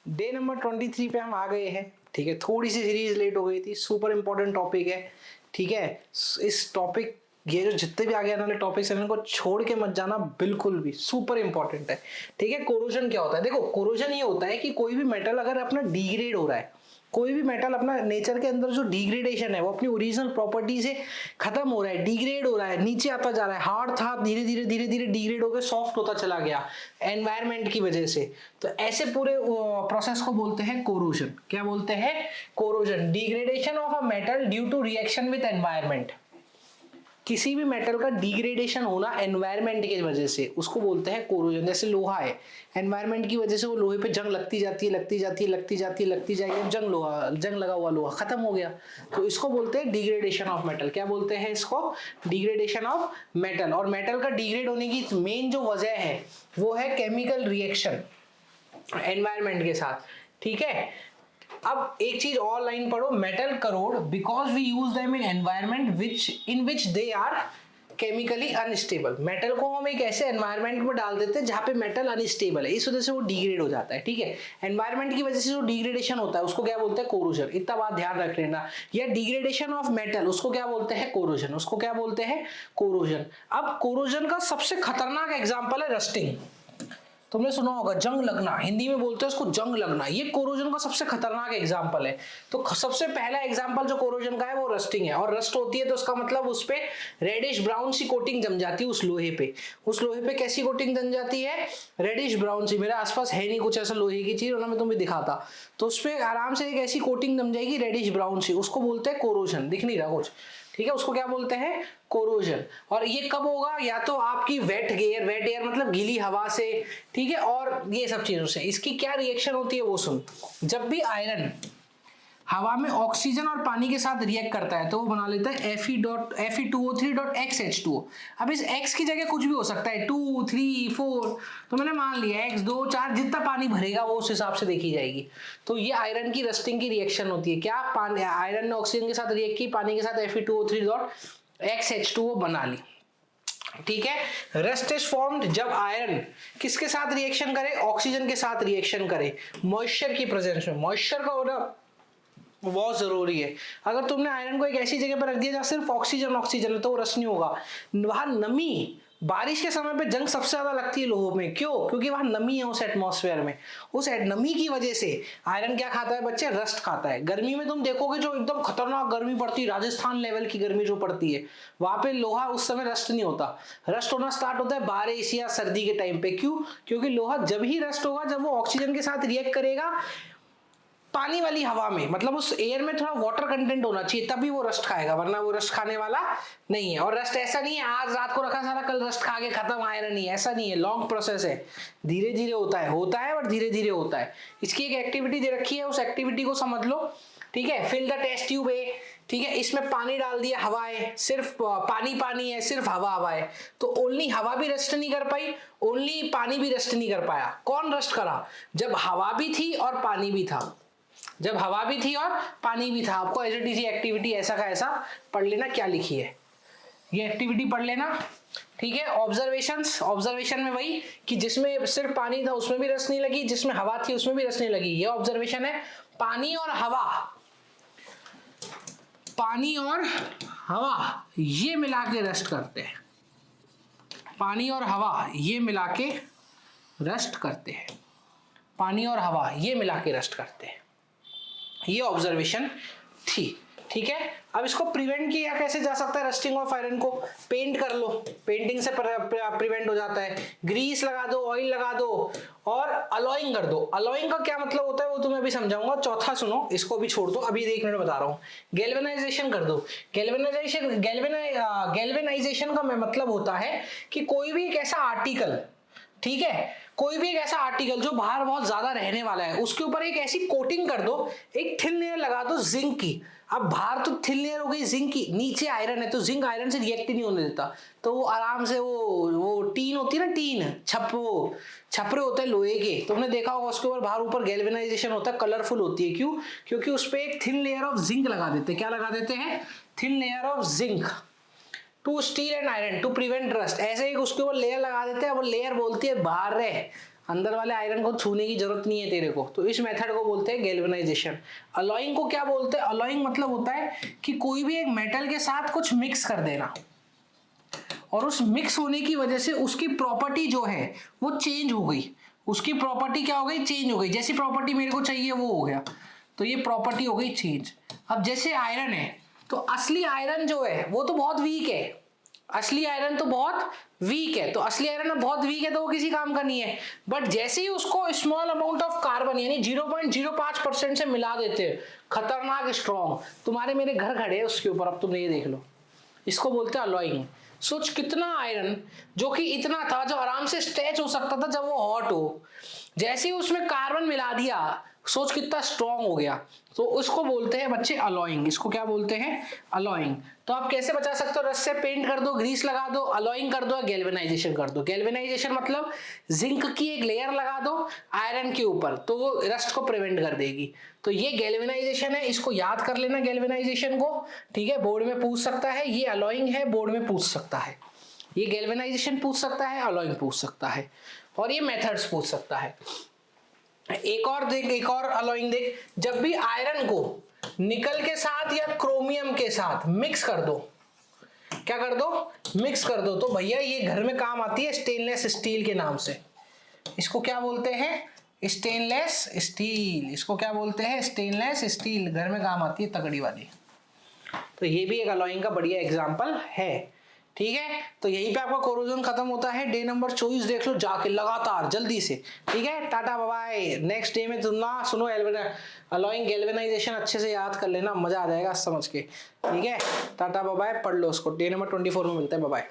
Day number 23 पे हम आ गए हैं। ठीक है, थोड़ी सी सीरीज लेट हो गई थी, सुपर इंपॉर्टेंट टॉपिक है। ठीक है, इस टॉपिक, ये जो जितने भी आगे आने वाले टॉपिक्स हैं इनको छोड़ के मत जाना बिल्कुल भी, सुपर इंपॉर्टेंट है। ठीक है, कोरोजन क्या होता है? देखो, कोरोजन ये होता है कि कोई भी मेटल अगर अपना डिग्रेड हो रहा है, कोई भी मेटल अपना नेचर के अंदर जो डिग्रेडेशन है वो अपनी ओरिजिनल प्रॉपर्टी से खत्म हो रहा है, डिग्रेड हो रहा है, नीचे आता जा रहा है, हार्ड था, धीरे धीरे धीरे धीरे डिग्रेड होकर सॉफ्ट होता चला गया एनवायरनमेंट की वजह से, तो ऐसे पूरे प्रोसेस को बोलते हैं कोरोजन। क्या बोलते हैं? Corrosion, degradation of a metal due to reaction with environment. किसी भी मेटल का डिग्रेडेशन होना एनवायरनमेंट की वजह से, उसको बोलते हैं कोरोजन। जैसे लोहा है, एनवायरनमेंट की वजह से वो लोहे पे जंग लगती जाती है, लगती जाती है, लगती जाती है, लगती जाएगी, जंग लगा हुआ लोहा खत्म हो गया, तो इसको बोलते हैं डिग्रेडेशन ऑफ मेटल। क्या बोलते हैं इसको? Degradation of metal. और मेटल का डिग्रेड होने की मेन जो वजह है वो है केमिकल रिएक्शन एनवायरनमेंट के साथ। ठीक है, अब एक चीज और लाइन पढ़ो, metal corrode because we use them in environment in which they are chemically unstable. Metal को हम एक ऐसे एनवायरनमेंट में डाल देते हैं जहां पे मेटल अनस्टेबल है, इस वजह से वो डिग्रेड हो जाता है। ठीक है, एनवायरनमेंट की वजह से जो डिग्रेडेशन होता है उसको क्या बोलते हैं? कोरोजन। इतना बात ध्यान रख लेना। या डिग्रेडेशन ऑफ मेटल, उसको क्या बोलते हैं? कोरोजन। उसको क्या बोलते हैं? कोरोजन। अब कोरोजन का सबसे खतरनाक एग्जाम्पल है रस्टिंग। तुमने सुना होगा जंग लगना, हिंदी में बोलते हैं उसको जंग लगना, ये कोरोजन का सबसे खतरनाक एग्जांपल है। तो सबसे पहला एग्जांपल जो कोरोजन का है वो रस्टिंग है। और रस्ट होती है तो उसका मतलब उस पे रेडिश ब्राउन सी कोटिंग जम जाती है उस लोहे पे। उस लोहे पे कैसी कोटिंग जम जाती है? रेडिश ब्राउन सी। मेरे आसपास है नहीं कुछ ऐसा लोहे की चीज, मैं तुम्हें दिखाता, तो उस पे आराम से एक ऐसी कोटिंग जम जाएगी रेडिश ब्राउन सी, उसको बोलते हैं कोरोजन। दिख नहीं रहा कुछ? ठीक है, उसको क्या बोलते हैं? कोरोजन। और ये कब होगा? या तो आपकी वेट एयर मतलब गीली हवा से, ठीक है, और ये सब चीजों से। इसकी क्या रिएक्शन होती है वो सुन। जब भी आयरन हवा में ऑक्सीजन और पानी के साथ रिएक्ट करता है तो वो बना लेता है Fe2O3.XH2O। अब इस X की जगह कुछ भी हो सकता है, 2, 3, 4, तो मैंने मान लिया X 2 4, जितना पानी भरेगा वो उस हिसाब से देखी जाएगी। तो ये आयरन की रस्टिंग की रिएक्शन होती है। क्या? पानी, आयरन ने ऑक्सीजन के साथ रिएक्ट की, पानी के साथ Fe2O3.XH2O बना ली। ठीक है, रस्ट इज फॉर्म्ड जब आयरन किसके साथ रिएक्शन करे? ऑक्सीजन के साथ रिएक्शन करे, मॉइस्चर की प्रेजेंस में। मॉइस्चर का होना बहुत जरूरी है। अगर तुमने आयरन को एक ऐसी जगह पर रख दिया जहां सिर्फ ऑक्सीजन है तो वो रस्ट नहीं होगा। वहां नमी, बारिश के समय पे जंग सबसे ज्यादा लगती है लोगों में। क्यों? क्योंकि वहां नमी है उस एटमॉस्फेयर में। उस नमी की वजह से आयरन क्या खाता है बच्चे? रस्ट खाता है। गर्मी में तुम देखोगे जो एकदम खतरनाक गर्मी पड़ती है, राजस्थान लेवल की गर्मी जो पड़ती है, वहां पे लोहा उस समय रस्ट नहीं होता। रस्ट होना स्टार्ट होता है बारिश या सर्दी के टाइम पे। क्यों? क्योंकि लोहा जब ही रस्ट होगा जब वो ऑक्सीजन के साथ रिएक्ट करेगा पानी वाली हवा में, मतलब उस एयर में थोड़ा वाटर कंटेंट होना चाहिए, तभी वो रस्ट खाएगा, वरना वो रस्ट खाने वाला नहीं है। और रस्ट ऐसा नहीं है आज रात को रखा सारा कल रस्ट खा के खत्म आयरन नहीं है, ऐसा नहीं है। लॉन्ग प्रोसेस है, धीरे धीरे होता है और धीरे धीरे होता है। इसकी एक एक्टिविटी दे रखी है, उस एक्टिविटी को समझ लो। ठीक है, fill the test tube A. ठीक है, इसमें पानी डाल दिया, हवा है, सिर्फ पानी है, सिर्फ हवा है, तो ओनली हवा भी रेस्ट नहीं कर पाई, ओनली पानी भी रेस्ट नहीं कर पाया। कौन रेस्ट करा? जब हवा भी थी और पानी भी था। जब हवा भी थी और पानी भी था। आपको एज इट इज एक्टिविटी ऐसा का ऐसा पढ़ लेना, क्या लिखी है ये एक्टिविटी पढ़ लेना। ठीक है, ऑब्जर्वेशन में वही कि जिसमें सिर्फ पानी था उसमें भी रस नहीं लगी, जिसमें हवा थी उसमें भी रस नहीं लगी। ये ऑब्जर्वेशन है। पानी और हवा ये मिला के रेस्ट करते हैं। पानी और हवा ये मिला के रेस्ट करते हैं। पानी और हवा ये मिला के रेस्ट करते हैं। ये ऑब्जर्वेशन थी। ठीक है, अब इसको प्रिवेंट किया कैसे जा सकता है? रस्टिंग ऑफ आयरन को पेंट कर लो, पेंटिंग से प्रिवेंट हो जाता है। ग्रीस लगा दो, ऑयल लगा दो और अलॉइंग कर दो। अलॉइंग का क्या मतलब होता है वो तुम्हें अभी समझाऊंगा। चौथा सुनो, इसको भी छोड़ दो, अभी 1 मिनट बता रहा हूँ। गैल्वेनाइजेशन कर दो। गैल्वेनाइजेशन का मतलब होता है कि कोई भी एक ऐसा आर्टिकल, ठीक है, कोई भी एक ऐसा आर्टिकल जो बाहर बहुत ज्यादा रहने वाला है उसके ऊपर एक ऐसी कोटिंग कर दो, एक थिन लेयर लगा दो जिंक की। अब बाहर तो थिन लेयर हो गई जिंक की, नीचे आयरन है तो जिंक आयरन से रिएक्ट ही नहीं होने देता, तो वो आराम से वो टीन होती है ना, टीन छपरे होते हैं लोहे के, तुमने देखा होगा उसके ऊपर बाहर ऊपर गैल्वेनाइजेशन होता है, कलरफुल होती है। क्यों? क्योंकि उस पर एक थिन लेयर ऑफ जिंक लगा देते हैं। क्या लगा देते हैं? Thin layer of zinc to steel and iron to prevent rust. ऐसे ही उसके ऊपर लेयर लगा देते हैं। वो लेयर बोलती है बाहर रहे, अंदर वाले आयरन को छूने की जरूरत नहीं है तेरे को, तो इस मेथड को बोलते हैं गैल्वेनाइजेशन। अलॉइंग को क्या बोलते हैं? अलॉइंग मतलब होता है कि कोई भी एक मेटल के साथ कुछ मिक्स कर देना, और उस मिक्स होने की वजह से उसकी प्रॉपर्टी जो है वो चेंज हो गई। उसकी प्रॉपर्टी क्या हो गई? चेंज हो गई। जैसी प्रॉपर्टी मेरे को चाहिए वो हो गया, तो ये प्रॉपर्टी हो गई चेंज। अब जैसे आयरन है, तो असली आयरन जो है वो तो बहुत वीक है, असली आयरन तो बहुत वीक है, तो असली आयरन बहुत वीक है तो वो किसी काम का नहीं है। बट जैसे ही उसको स्मॉल अमाउंट ऑफ कार्बन यानी 0.05% से मिला देते हैं, खतरनाक स्ट्रॉन्ग, तुम्हारे मेरे घर खड़े हैं उसके ऊपर, अब तुम ये देख लो, इसको बोलते हैं अलॉइंग। सोच कितना आयरन जो कि इतना था, जो आराम से स्ट्रेच हो सकता था जब वो हॉट हो, जैसे ही उसमें कार्बन मिला दिया, सोच कितना स्ट्रॉन्ग हो गया। तो उसको बोलते हैं बच्चे अलॉइंग। इसको क्या बोलते हैं? अलॉइंग। तो आप कैसे बचा सकते हो? रस्ट से पेंट कर दो, ग्रीस लगा दो, अलॉइंग कर दो, गैल्वेनाइजेशन कर दो। गैल्वेनाइजेशन मतलब जिंक की एक लेयर लगा दो आयरन के ऊपर, तो वो रस्ट को प्रिवेंट कर देगी। तो ये गैल्वेनाइजेशन है, इसको याद कर लेना गैल्वेनाइजेशन को, ठीक है, बोर्ड में पूछ सकता है। ये अलॉइंग है, बोर्ड में पूछ सकता है। ये गैल्वेनाइजेशन पूछ सकता है, अलॉइंग पूछ सकता है, और ये मेथड्स पूछ सकता है। एक और देख, एक और अलॉइंग देख, जब भी आयरन को निकल के साथ या क्रोमियम के साथ मिक्स कर दो, क्या कर दो? मिक्स कर दो, तो भैया ये घर में काम आती है स्टेनलेस स्टील के नाम से। इसको क्या बोलते हैं? Stainless steel. इसको क्या बोलते हैं? Stainless steel. घर में काम आती है तगड़ी वाली। तो ये भी एक अलॉइंग का बढ़िया एग्जांपल है, ठीक है। तो यहीं पे आपका कोरोजन खत्म होता है। डे नंबर 24 देख लो जाके लगातार जल्दी से, ठीक है। Tata bye. नेक्स्ट डे में सुनना, सुनो अलॉइंग गैल्वेनाइजेशन अच्छे से याद कर लेना, मजा आ जाएगा समझ के, ठीक है। टाटा बाय, पढ़ लो उसको। डे नंबर 24 में मिलते हैं, बाय।